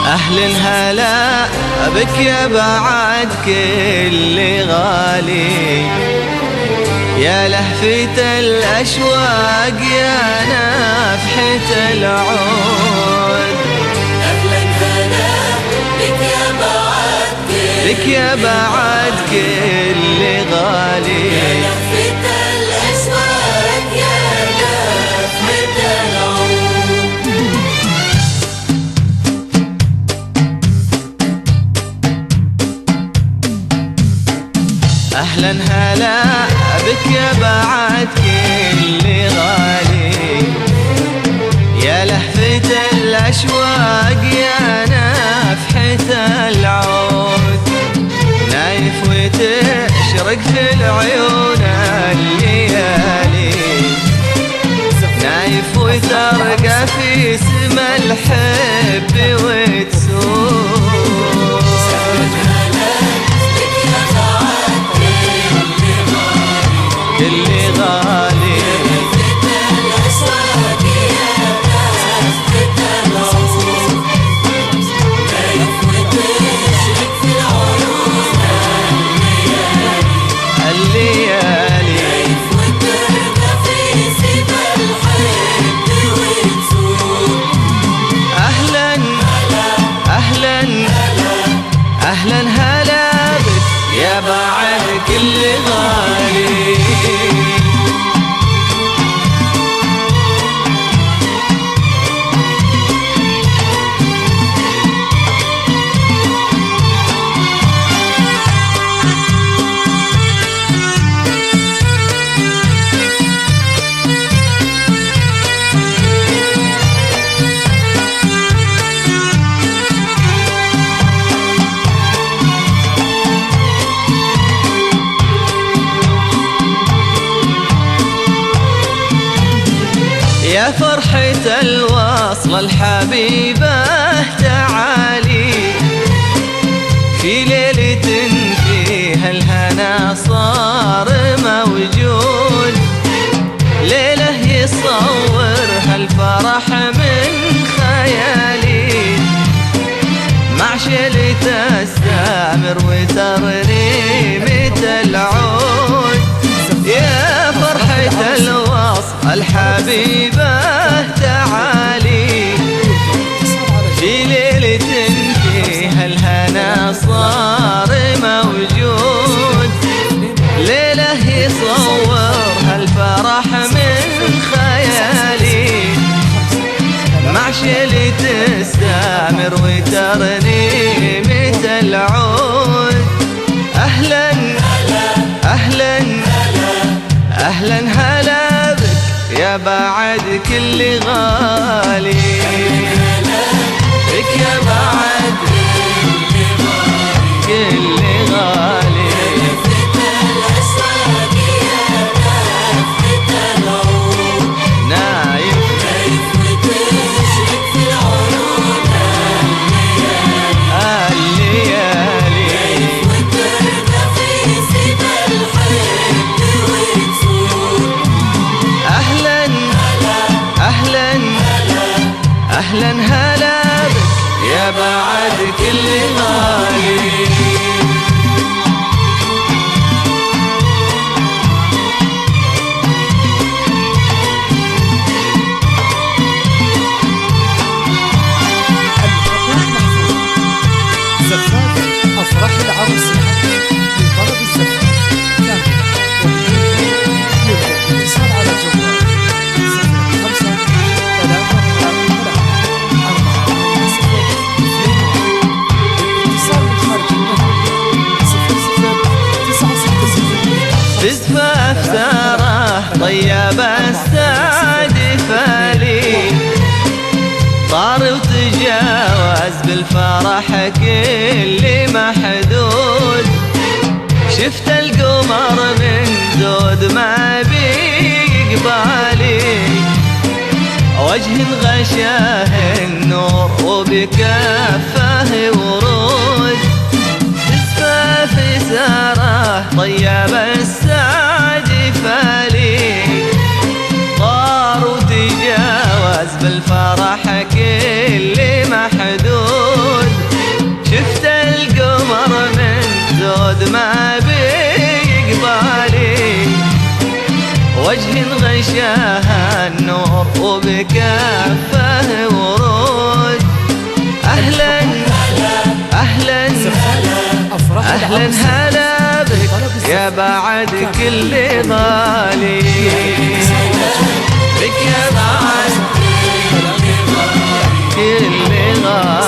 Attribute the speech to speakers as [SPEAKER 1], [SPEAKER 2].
[SPEAKER 1] أهل هلا بك يا بعد كل غالي، يا لهفة الأشواق يا نفحة العود.
[SPEAKER 2] أهلا هلا بك يا بعد
[SPEAKER 1] بك يا بعد كل غالي،
[SPEAKER 2] يا لهفة الأشواق يا نفحة العود.
[SPEAKER 1] أهلا هلا بك يا بعد كل غالي، يا لهفة الأشواق يا نفحة العود. نايف وتشرق في العيون الليالي، نايف وترقى في سما الحب وتسود. كل غالي أهلا هلا بك يا بعد كل غالي. يا فرحة الوصل الحبيبة تعالي، في ليلة فيها الهنا صار موجود، ليلة يصورها الفرح من خيالي، مع شيلة السامر وترنيمة العود. يا فرحة الوصل الحبيبة تعالي، في ليلة فيها الهنا صار موجود، ليلة يصورها الفرح من خيالي، مع شيلة السامر وترنيمة العود. أهلا أهلا أهلا هلا بك يا بعد كل غالي، بك يا بعد كل غالي. نايف أهلا هلا بك يا بعد كل غالي.
[SPEAKER 3] زفاف أفراح العروس لطلب الزفاف كاملة يرجى الاتصال على جوال 05
[SPEAKER 1] بزفاف ثاره طيب السعد فالي، طار وتجاوز بالفرح كل محدود، شفت القمر من زود ما بيقبالي، وجه غشاه النور وبكفه ورود، بزفاف ساره طيب السعد فالي، طار وتجاوز بالفرح كل محدود، غشاها النور وبكفه ورود. أهلا أهلا أهلا هلا بك يا بعد كل غالي، بك يا بعد كل غالي.